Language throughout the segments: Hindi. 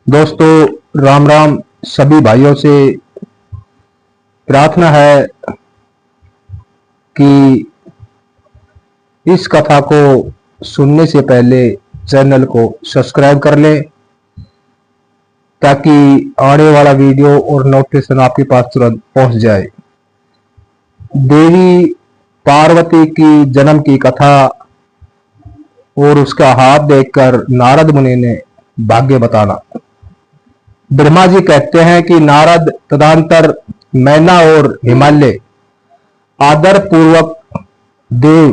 दोस्तों राम राम। सभी भाइयों से प्रार्थना है कि इस कथा को सुनने से पहले चैनल को सब्सक्राइब कर लें ताकि आने वाला वीडियो और नोटिफिकेशन आपके पास तुरंत पहुंच जाए। देवी पार्वती की जन्म की कथा और उसका हाथ देखकर नारद मुनि ने भाग्य बताना। ब्रह्मा जी कहते हैं कि नारद तदंतर मैना और हिमालय आदर पूर्वक देव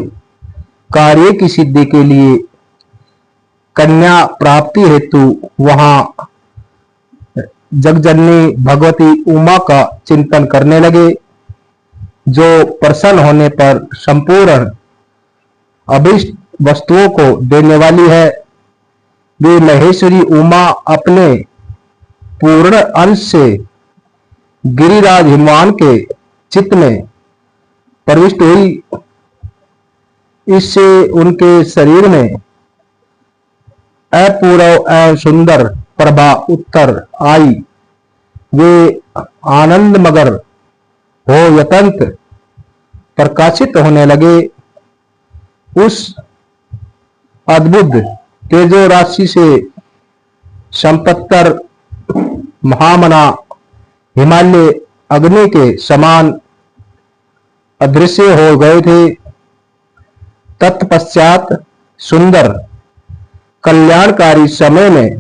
कार्य की सिद्धि के लिए कन्या प्राप्ति हेतु वहां जगजननी भगवती उमा का चिंतन करने लगे, जो प्रसन्न होने पर संपूर्ण अभीष्ट वस्तुओं को देने वाली है। वे महेश्वरी उमा अपने पूर्ण अंश से गिरिराज हिमवान के चित्त में प्रविष्ट हुई। इससे उनके शरीर में अपूर्व एवं सुंदर प्रभा उत्तर आई। वे आनंद मगर हो यतंत प्रकाशित होने लगे। उस अद्भुत तेजो राशि से संपत्तर महामना हिमालय अग्नि के समान अदृश्य हो गए थे। तत्पश्चात सुंदर कल्याणकारी समय में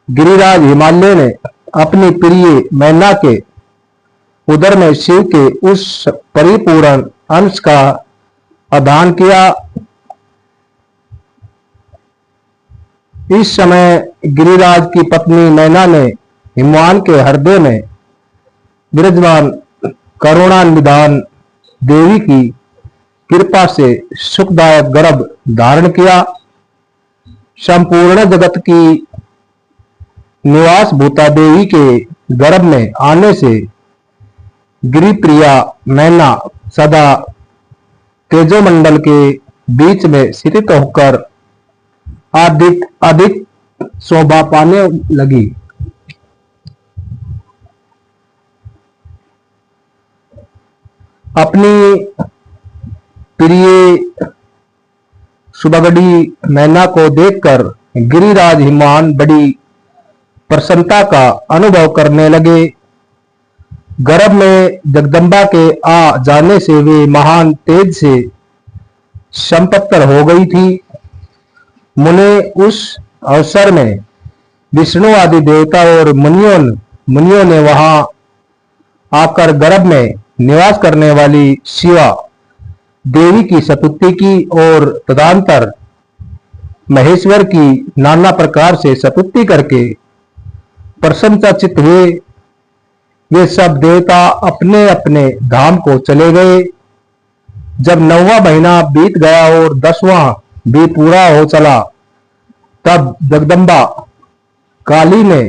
गिरिराज हिमालय ने अपनी प्रिय मैना के उदर में शिव के उस परिपूर्ण अंश का आदान किया। इस समय गिरिराज की पत्नी मैना ने हिमवान के हृदय में विराजमान करुणानिधान देवी की कृपा से सुखदायक गर्भ धारण किया। संपूर्ण जगत की निवास भूता देवी के गर्भ में आने से गिरिप्रिया मैना सदा तेजोमंडल के बीच में स्थित होकर अधिक अधिक शोभा पाने लगी। अपनी प्रिय सुबगड़ी मैना को देखकर गिरिराज हिमवान बड़ी प्रसन्नता का अनुभव करने लगे। गर्भ में जगदम्बा के आ जाने से वे महान तेज से संपत्तर हो गई थी। मुने उस अवसर में विष्णु आदि देवता और मुनियों ने वहां आकर गर्भ में निवास करने वाली शिवा देवी की स्तुति की और तदंतर महेश्वर की नाना प्रकार से स्तुति करके प्रसन्नचित्त हुए। वे सब देवता अपने अपने धाम को चले गए। जब 9वां महीना बीत गया और 10वां भी पूरा हो चला, तब जगदम्बा काली ने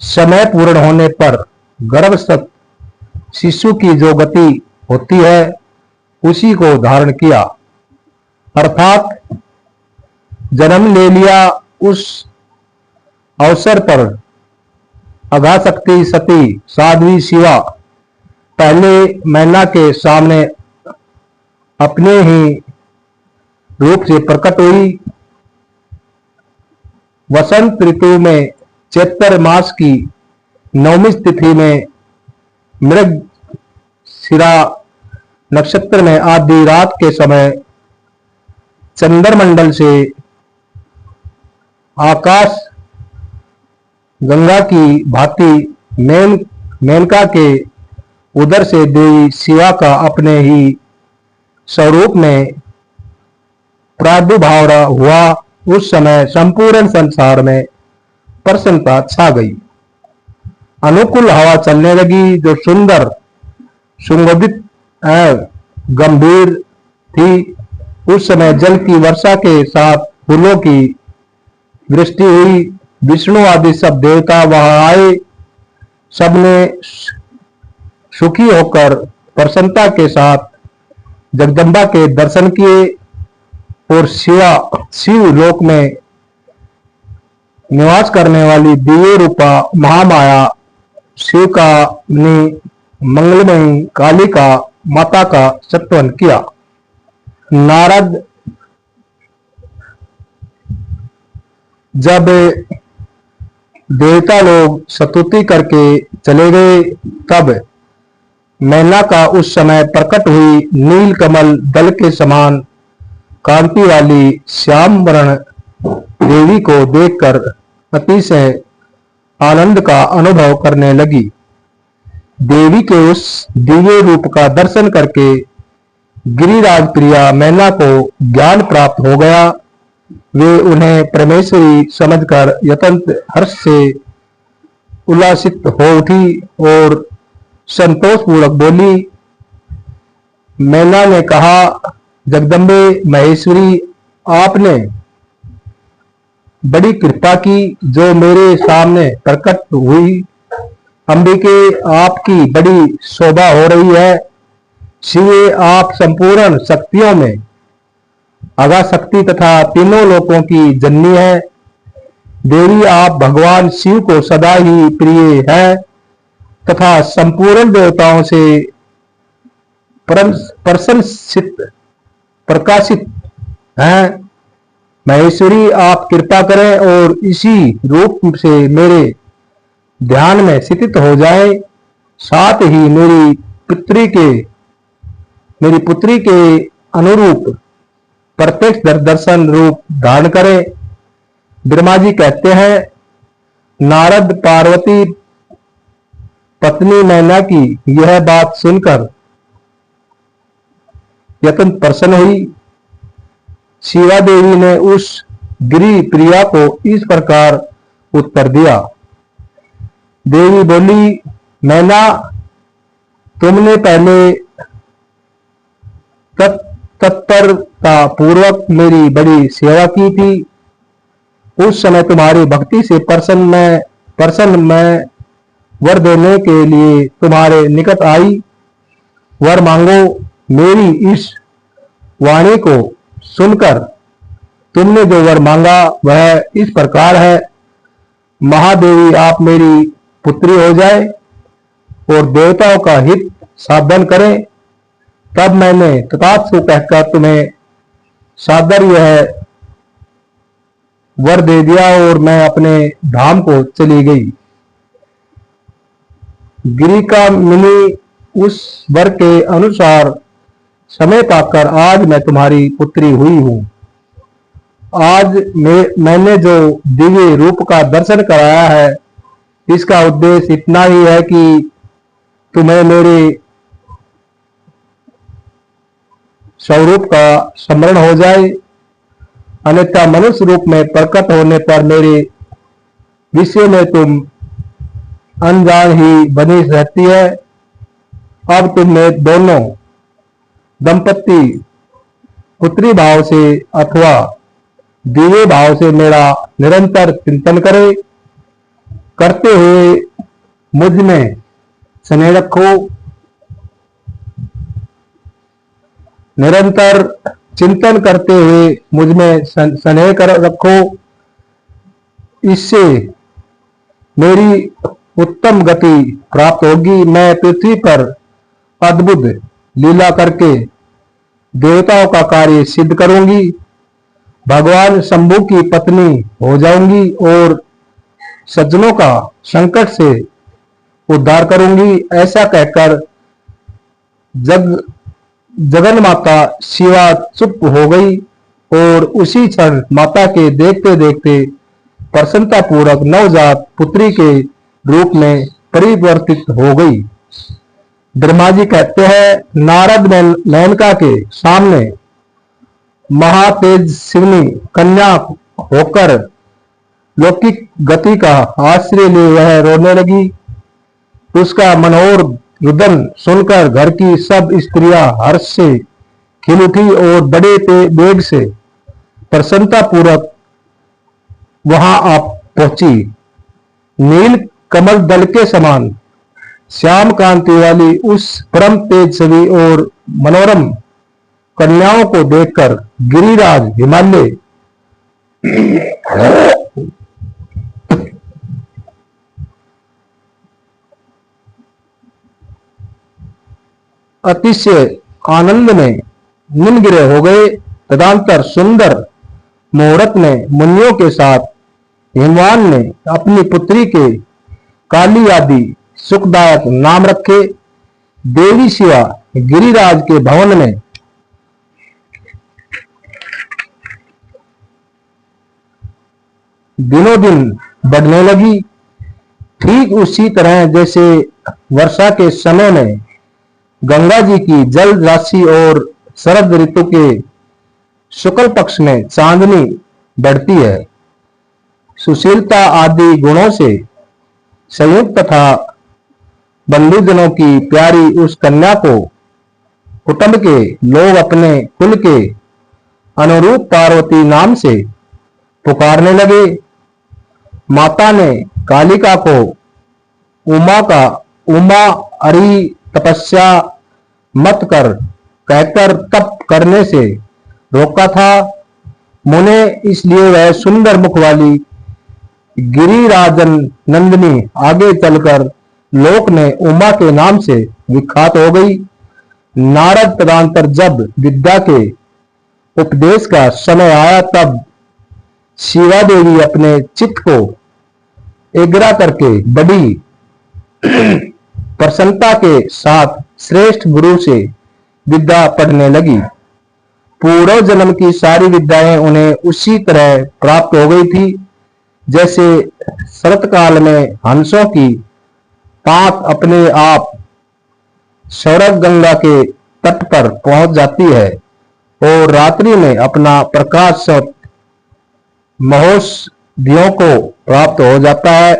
समय पूर्ण होने पर गर्भस्थ शिशु की जो गति होती है उसी को धारण किया, अर्थात जन्म ले लिया। उस अवसर पर अघाशक्ति सती साध्वी शिवा पहले मैना के सामने अपने ही रूप से प्रकट हुई। वसंत ऋतु में चैत्र मास की 9वीं तिथि में मृग शिरा नक्षत्र में आधी रात के समय चंद्रमंडल से आकाश गंगा की भांति मेनका के उदर से देवी शिवा का अपने ही स्वरूप में प्रादुर्भाव हुआ। उस समय संपूर्ण संसार में प्रसन्नता छा गई। अनुकूल हवा चलने लगी, जो सुंदर सुगंधित एवं गंभीर थी। उस समय जल की वर्षा के साथ फूलों की वृष्टि हुई। विष्णु आदि सब देवता वहां आए। सबने सुखी होकर प्रसन्नता के साथ जगदम्बा के दर्शन किए और शिव लोक में निवास करने वाली दिव्य रूपा महामाया शिव का ने मंगलमयी कालिका माता का स्तवन किया। नारद जब देवता लोग स्तुति करके चले गए, तब मैना का उस समय प्रकट हुई नील कमल दल के समान कांति वाली श्याम वर्ण देवी को देखकर अतिशय आनंद का अनुभव करने लगी। देवी के उस दिव्य रूप का दर्शन करके गिरिराज प्रिया मैना को ज्ञान प्राप्त हो गया। वे उन्हें परमेश्वरी समझकर यतंत हर्ष से उल्लासित हो उठी और संतोषपूर्वक बोली। मैना ने कहा, जगदम्बे महेश्वरी, आपने बड़ी कृपा की जो मेरे सामने प्रकट हुई। अंबिके, आपकी बड़ी शोभा हो रही है। शिवे, आप संपूर्ण शक्तियों में आगा शक्ति तथा तीनों लोकों की जननी है। देवी, आप भगवान शिव को सदा ही प्रिय है तथा संपूर्ण देवताओं से प्रशंसित प्रकाशित हैं। महेश्वरी, आप कृपा करें और इसी रूप से मेरे ध्यान में स्थित हो जाए। साथ ही मेरी पुत्री के अनुरूप प्रत्यक्ष दर्शन रूप धारण करें। ब्रह्मा जी कहते हैं, नारद पार्वती पत्नी मैना की यह बात सुनकर यतन प्रसन्न हुई। शिवा देवी ने उस गिरि प्रिया को इस प्रकार उत्तर दिया। देवी बोली, मैना, तुमने पहले तत्परता पूर्वक मेरी बड़ी सेवा की थी। उस समय तुम्हारी भक्ति से प्रसन्न मैं वर देने के लिए तुम्हारे निकट आई। वर मांगो। मेरी इस वाणी को सुनकर तुमने जो वर मांगा वह इस प्रकार है। महादेवी, आप मेरी पुत्री हो जाए और देवताओं का हित साधन करें। तब मैंने तथास्तु कहकर तुम्हें सादर यह वर दे दिया और मैं अपने धाम को चली गई। गिरी का मिनी उस वर के अनुसार समय पाकर आज मैं तुम्हारी पुत्री हुई हूं। आज मैंने जो दिव्य रूप का दर्शन कराया है, इसका उद्देश्य इतना ही है कि तुम्हें मेरे स्वरूप का स्मरण हो जाए। अन्यथा मनुष्य रूप में प्रकट होने पर मेरे विषय में तुम अनजान ही बनी रहती है। अब तुम्हें दोनों दंपति पुत्री भाव से अथवा दिव्य भाव से मेरा निरंतर चिंतन करते हुए मुझ में स्नेह रखो। निरंतर चिंतन करते हुए मुझ में स्नेह रखो। इससे मेरी उत्तम गति प्राप्त होगी। मैं पृथ्वी पर अद्भुत लीला करके देवताओं का कार्य सिद्ध करूंगी। भगवान शंभु की पत्नी हो जाऊंगी और सज्जनों का संकट से उद्धार करूंगी। ऐसा कहकर जगन माता शिवा चुप हो गई और उसी क्षण माता के देखते देखते प्रसन्नता पूर्वक नवजात पुत्री के रूप में परिवर्तित हो गई। ब्रह्मा जी कहते हैं, नारद मेनका के सामने महातेज शिवनी कन्या होकर लौकिक गति का आश्रय ले वह रोने लगी। उसका मनोहर रुदन सुनकर घर की सब स्त्रियां हर्ष से खिल उठी और बड़े वेग से प्रसन्नता पूर्वक वहां आ पहुंची। नील कमल दल के समान श्याम कांति वाली उस परम तेजस्वी और मनोरम कन्याओं को देखकर गिरिराज हिमालय अतिशय आनंद में निमग्न हो गए। तदंतर सुंदर मुहूर्त में मुनियों के साथ हिमवान ने अपनी पुत्री के काली आदि सुखदायक नाम रखे। देवी शिवा गिरिराज के भवन में दिनों दिन बढ़ने लगी, ठीक उसी तरह जैसे वर्षा के समय में गंगा जी की जल राशि और शरद ऋतु के शुक्ल पक्ष में चांदनी बढ़ती है। सुशीलता आदि गुणों से संयुक्त तथा बंधुजनों की प्यारी उस कन्या को कुटुंब के लोग अपने कुल के अनुरूप पार्वती नाम से पुकारने लगे। माता ने कालिका को उमा अरि तपस्या मत कर कहकर तप करने से रोका था। मुने इसलिए वह सुंदर मुख वाली गिरिराजन नंदिनी आगे चलकर लोक में उमा के नाम से विख्यात हो गई। नारद तदंतर जब विद्या के उपदेश का समय आया, तब शिवा देवी अपने चित्त को एग्रा करके बड़ी प्रसन्नता के साथ श्रेष्ठ गुरु से विद्या पढ़ने लगी। पूर्व जन्म की सारी विद्याएं उन्हें उसी तरह प्राप्त हो गई थी जैसे शरतकाल में हंसों की पात अपने आप सौरभ गंगा के तट पर पहुंच जाती है और रात्रि में अपना प्रकाश महोषधियों को प्राप्त हो जाता है।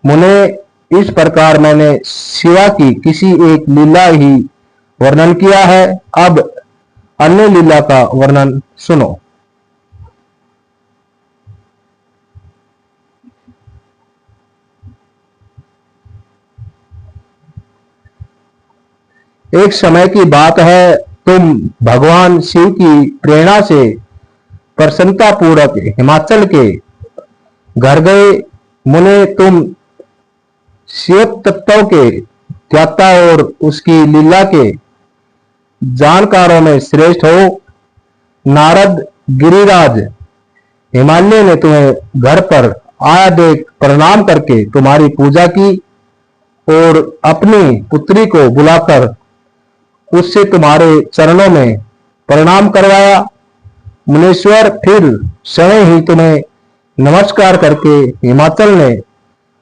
मुने, इस प्रकार मैंने शिवा की किसी एक लीला ही वर्णन किया है। अब अन्य लीला का वर्णन सुनो। एक समय की बात है, तुम भगवान शिव की प्रेरणा से प्रसन्नता पूर्वक हिमाचल के घर गए। मुने, तुम शिव तत्व के ज्ञाता और उसकी लीला के जानकारों में श्रेष्ठ हो। नारद गिरिराज हिमालय ने तुम्हें घर पर आया देख प्रणाम करके तुम्हारी पूजा की और अपनी पुत्री को बुलाकर उससे तुम्हारे चरणों में प्रणाम करवाया। मुनीश्वर फिर स्वयं ही तुम्हें नमस्कार करके हिमाचल ने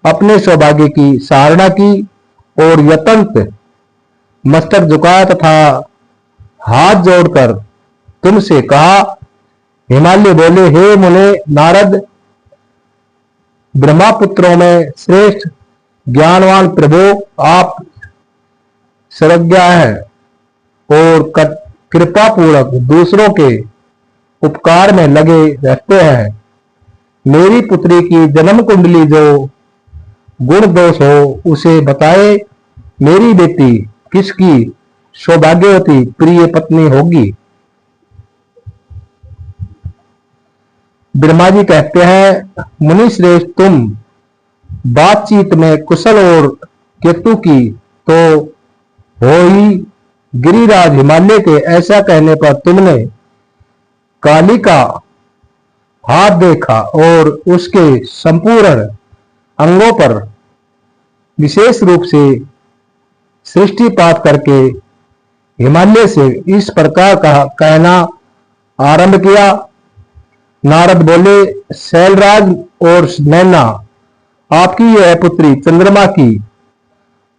अपने सौभाग्य की सराहना की और यतंत मस्तक झुकाया तथा हाथ जोड़कर तुमसे कहा। हिमालय बोले, हे मुने नारद, ब्रह्मपुत्रों में श्रेष्ठ ज्ञानवान प्रभु आप सर्वज्ञ हैं और कृपा पूर्वक दूसरों के उपकार में लगे रहते हैं। मेरी पुत्री की जन्म कुंडली जो गुण दोष हो उसे बताए। मेरी बेटी किसकी सौभाग्यवती प्रिय पत्नी होगी? ब्रह्मा जी कहते हैं, मुनि श्रेष्ठ, तुम बातचीत में कुशल और केतु की तो हो ही। गिरिराज हिमालय के ऐसा कहने पर तुमने काली का हाथ देखा और उसके संपूर्ण अंगों पर विशेष रूप से सृष्टिपात करके हिमालय से इस प्रकार का कहना आरंभ किया। नारद बोले, शैलराज और नैना, आपकी यह पुत्री चंद्रमा की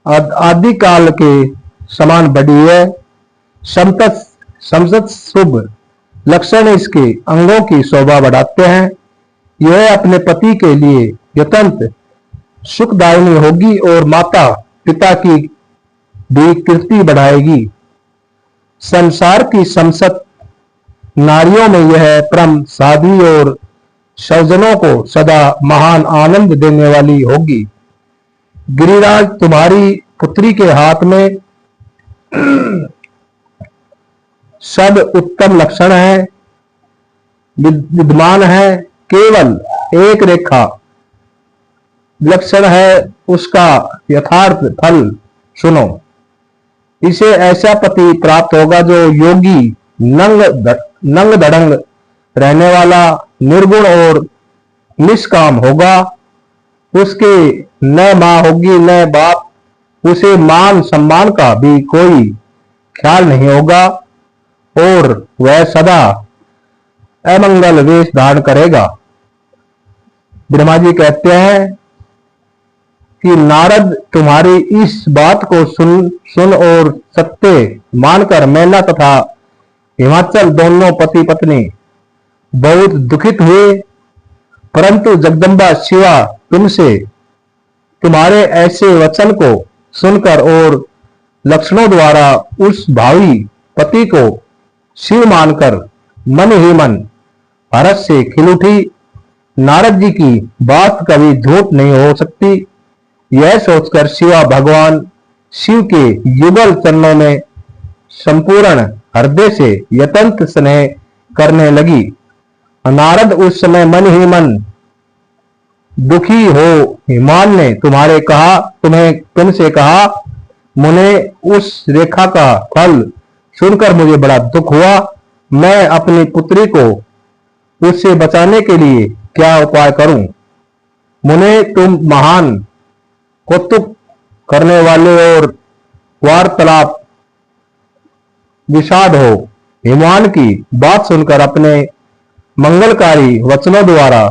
आदि काल के समान बड़ी है। समसत शुभ लक्षण इसके अंगों की शोभा बढ़ाते हैं। यह अपने पति के लिए यतंत सुखदायिनी होगी और माता पिता की भी कीर्ति बढ़ाएगी। संसार की समसत नारियों में यह परम साध्वी और सज्जनों को सदा महान आनंद देने वाली होगी। गिरिराज, तुम्हारी पुत्री के हाथ में सब उत्तम लक्षण है विद्यमान है। केवल एक रेखा लक्षण है, उसका यथार्थ फल सुनो। इसे ऐसा पति प्राप्त होगा जो योगी, नंग धड़ंग रहने वाला, निर्गुण और निष्काम होगा। उसके न माँ होगी न बाप, उसे मान सम्मान का भी कोई ख्याल नहीं होगा और वह सदा अमंगल वेश धारण करेगा। ब्रह्मा जी कहते हैं कि नारद, तुम्हारी इस बात को सुन और सत्य मानकर मैना तथा हिमाचल दोनों पति पत्नी बहुत दुखित हुए, परंतु जगदम्बा शिवा तुमसे तुम्हारे ऐसे वचन को सुनकर और लक्षणों द्वारा उस भावी पति को शिव मानकर मन ही मन हर्ष से खिल उठी। नारद जी की बात कभी झूठ नहीं हो सकती, यह सोचकर शिवा भगवान शिव के युगल चरणों में संपूर्ण हृदय से यतंत स्नेह करने लगी। नारद उस समय मन ही मन दुखी हो हिमान ने तुमसे कहा, मुने, उस रेखा का फल सुनकर मुझे बड़ा दुख हुआ। मैं अपनी पुत्री को उससे बचाने के लिए क्या उपाय करूं? मुने, तुम महान कौतुक करने वाले और वार्तालाप विषाद हो। हिमान की बात सुनकर अपने मंगलकारी वचनों द्वारा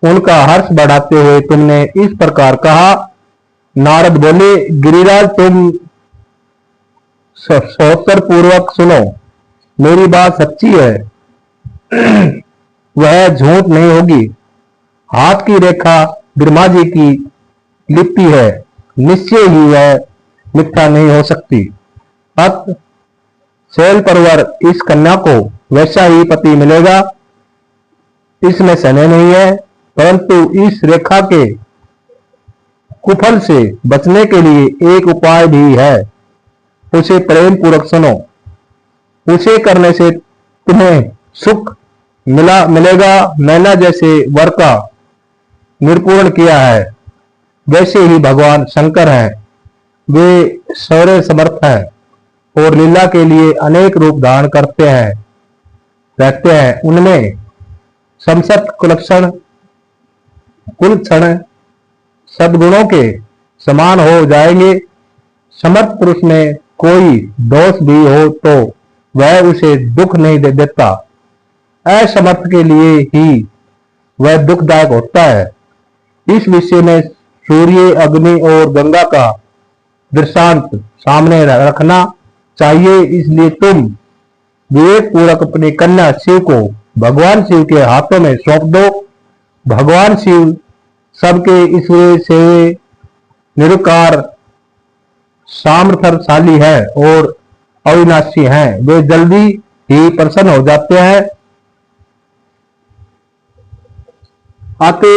उनका हर्ष बढ़ाते हुए तुमने इस प्रकार कहा। नारद बोले, गिरिराज, तुम सोचकर पूर्वक सुनो, मेरी बात सच्ची है, वह झूठ नहीं होगी। हाथ की रेखा ब्रह्मा जी की लिपि है, निश्चय ही वह मिथ्या नहीं हो सकती। अत शैल परवर इस कन्या को वैसा ही पति मिलेगा, इसमें संदेह नहीं है। परंतु इस रेखा के कुफल से बचने के लिए एक उपाय भी है, उसे प्रेम पूर्वक सुनो। उसे करने से तुम्हें सुख मिलेगा। मैंने जैसे वर का निरूपण किया है, वैसे ही भगवान शंकर हैं। वे शौर्य समर्थ हैं और लीला के लिए अनेक रूप धारण रहते हैं। उनमें समसत कुलक्षण सद्गुणों के समान हो जाएंगे। समर्थ पुरुष में कोई दोष भी हो तो वह उसे दुख नहीं देता, असमर्थ के लिए ही वह दुखदायक होता है। इस विषय में सूर्य, अग्नि और गंगा का दृष्टांत सामने रखना चाहिए। इसलिए तुम विवेक पूर्वक अपनी कन्या शिव को भगवान शिव के हाथों में सौंप दो। भगवान शिव सबके ईश्वरीय से निरुकार सामर्थ्यशाली है और अविनाशी हैं। वे जल्दी ही प्रसन्न हो जाते हैं। आते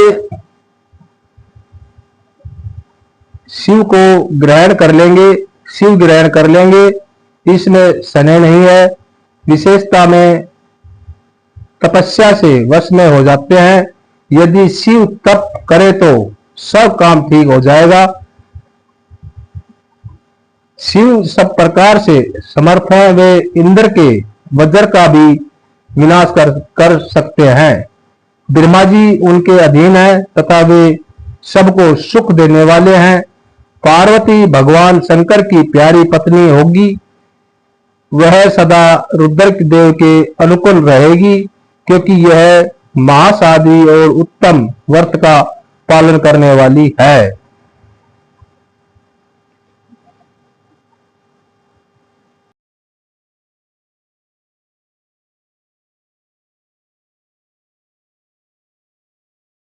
शिव को ग्रहण कर लेंगे, इसमें संदेह नहीं है। विशेषता में तपस्या से वश में हो जाते हैं। यदि शिव तप करे तो सब काम ठीक हो जाएगा। शिव सब प्रकार से समर्थ हैं, वे इंद्र के वज्र का भी विनाश कर सकते हैं। ब्रह्मा जी उनके अधीन है तथा वे सबको सुख देने वाले हैं। पार्वती भगवान शंकर की प्यारी पत्नी होगी, वह सदा रुद्र देव के अनुकूल रहेगी, क्योंकि यह महासाध्वी और उत्तम व्रत का पालन करने वाली है।